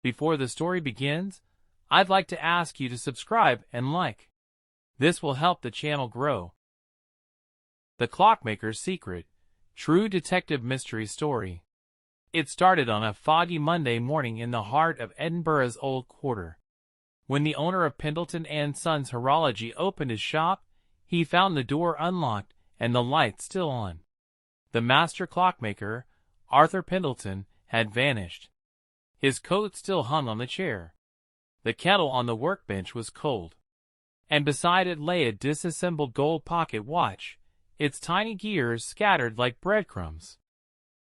Before the story begins, I'd like to ask you to subscribe and like. This will help the channel grow. The Clockmaker's Secret, true detective mystery story. It started on a foggy Monday morning in the heart of Edinburgh's Old Quarter. When the owner of Pendleton and Sons Horology opened his shop, he found the door unlocked and the light still on. The master clockmaker, Arthur Pendleton, had vanished. His coat still hung on the chair. The kettle on the workbench was cold, and beside it lay a disassembled gold pocket watch, its tiny gears scattered like breadcrumbs.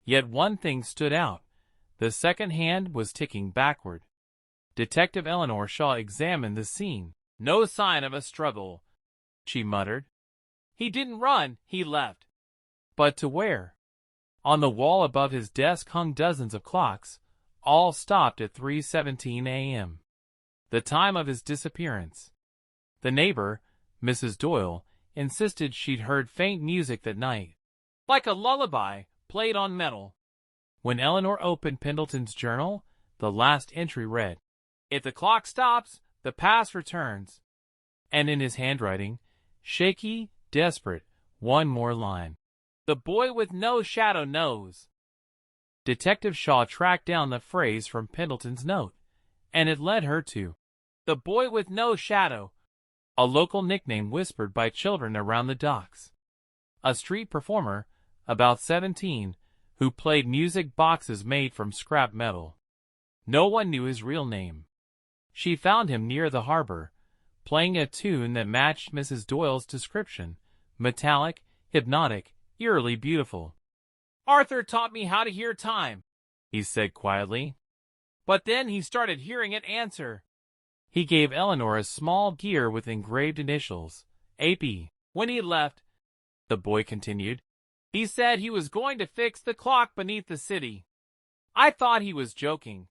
Yet one thing stood out. The second hand was ticking backward. Detective Eleanor Shaw examined the scene. "No sign of a struggle," she muttered. "He didn't run, he left." But to where? On the wall above his desk hung dozens of clocks, all stopped at 3:17 a.m. The time of his disappearance. The neighbor, Mrs. Doyle, insisted she'd heard faint music that night, like a lullaby played on metal. When Eleanor opened Pendleton's journal, the last entry read, "If the clock stops, the past returns." And in his handwriting, shaky, desperate, one more line. "The boy with no shadow knows." Detective Shaw tracked down the phrase from Pendleton's note, and it led her to "The boy with no shadow," a local nickname whispered by children around the docks. A street performer, about 17, who played music boxes made from scrap metal. No one knew his real name. She found him near the harbor, playing a tune that matched Mrs. Doyle's description, metallic, hypnotic, eerily beautiful. "Arthur taught me how to hear time," he said quietly. "But then he started hearing it answer." He gave Eleanor a small gear with engraved initials, AP. "When he left," the boy continued, "he said he was going to fix the clock beneath the city. I thought he was joking."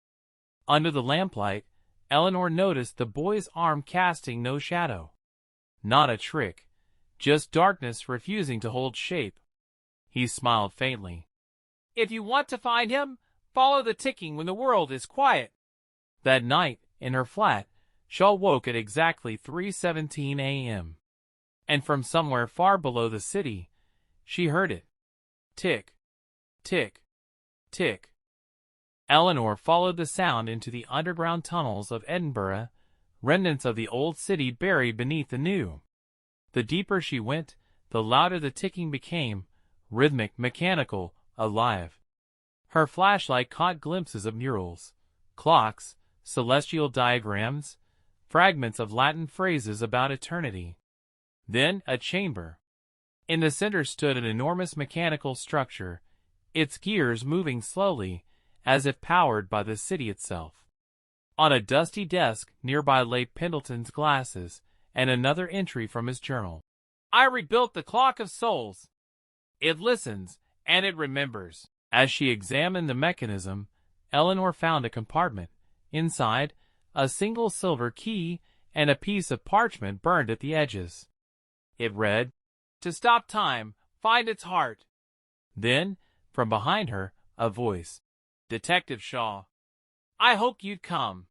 Under the lamplight, Eleanor noticed the boy's arm casting no shadow. Not a trick, just darkness refusing to hold shape. He smiled faintly. "If you want to find him, follow the ticking when the world is quiet." That night, in her flat, Shaw woke at exactly 3:17 a.m. And from somewhere far below the city, she heard it. Tick, tick, tick. Eleanor followed the sound into the underground tunnels of Edinburgh, remnants of the old city buried beneath the new. The deeper she went, the louder the ticking became, rhythmic, mechanical, alive. Her flashlight caught glimpses of murals, clocks, celestial diagrams, fragments of Latin phrases about eternity. Then a chamber. In the center stood an enormous mechanical structure, its gears moving slowly, as if powered by the city itself. On a dusty desk nearby lay Pendleton's glasses and another entry from his journal. "I rebuilt the clock of souls. It listens, and it remembers." As she examined the mechanism, Eleanor found a compartment. Inside, a single silver key and a piece of parchment burned at the edges. It read, "To stop time, find its heart." Then, from behind her, a voice. "Detective Shaw. I hoped you'd come."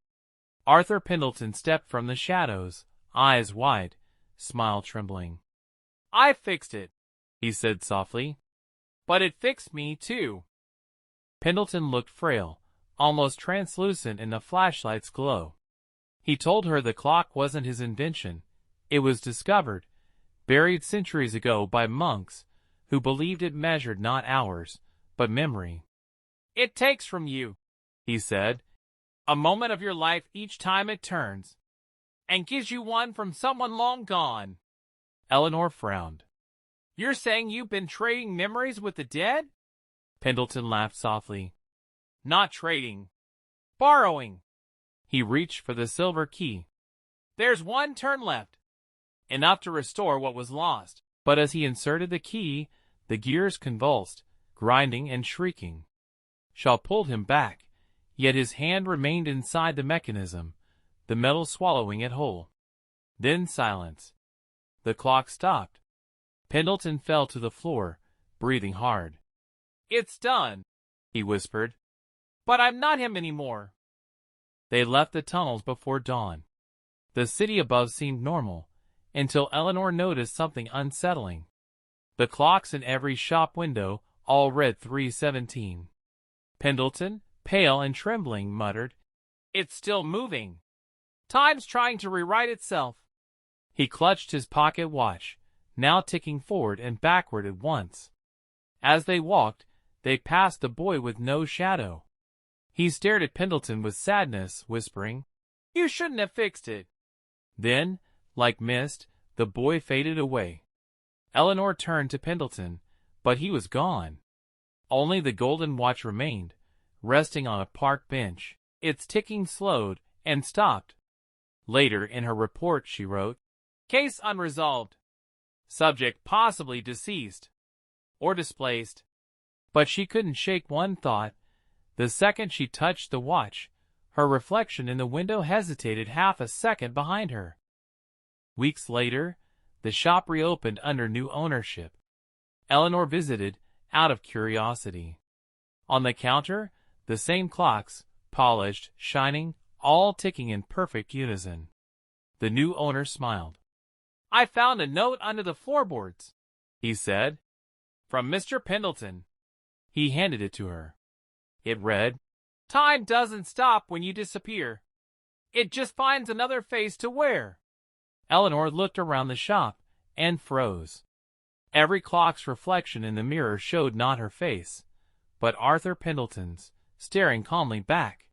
Arthur Pendleton stepped from the shadows, eyes wide, smile trembling. "I fixed it," he said softly. "But it fixed me, too." Pendleton looked frail, almost translucent in the flashlight's glow. He told her the clock wasn't his invention. It was discovered, buried centuries ago by monks who believed it measured not hours, but memory. "It takes from you," he said, "a moment of your life each time it turns, and gives you one from someone long gone." Eleanor frowned. "You're saying you've been trading memories with the dead?" Pendleton laughed softly. "Not trading. Borrowing." He reached for the silver key. "There's one turn left. Enough to restore what was lost." But as he inserted the key, the gears convulsed, grinding and shrieking. Shaw pulled him back, yet his hand remained inside the mechanism, the metal swallowing it whole. Then silence. The clock stopped. Pendleton fell to the floor, breathing hard. "It's done," he whispered. "But I'm not him anymore." They left the tunnels before dawn. The city above seemed normal, until Eleanor noticed something unsettling. The clocks in every shop window all read 3:17. Pendleton, pale and trembling, muttered, "It's still moving. Time's trying to rewrite itself." He clutched his pocket watch, now ticking forward and backward at once. As they walked, they passed the boy with no shadow. He stared at Pendleton with sadness, whispering, "You shouldn't have fixed it." Then, like mist, the boy faded away. Eleanor turned to Pendleton, but he was gone. Only the golden watch remained, resting on a park bench. Its ticking slowed and stopped. Later in her report she wrote, "Case unresolved. Subject possibly deceased or displaced." But she couldn't shake one thought. The second she touched the watch, her reflection in the window hesitated half a second behind her. Weeks later, the shop reopened under new ownership. Eleanor visited, out of curiosity. On the counter, the same clocks, polished, shining, all ticking in perfect unison. The new owner smiled. "I found a note under the floorboards," he said. "From Mr. Pendleton." He handed it to her. It read, "Time doesn't stop when you disappear. It just finds another face to wear." Eleanor looked around the shop and froze. Every clock's reflection in the mirror showed not her face, but Arthur Pendleton's, staring calmly back.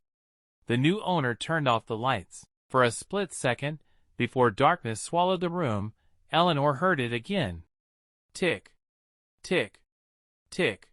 The new owner turned off the lights. For a split second, before darkness swallowed the room, Eleanor heard it again. Tick, tick, tick.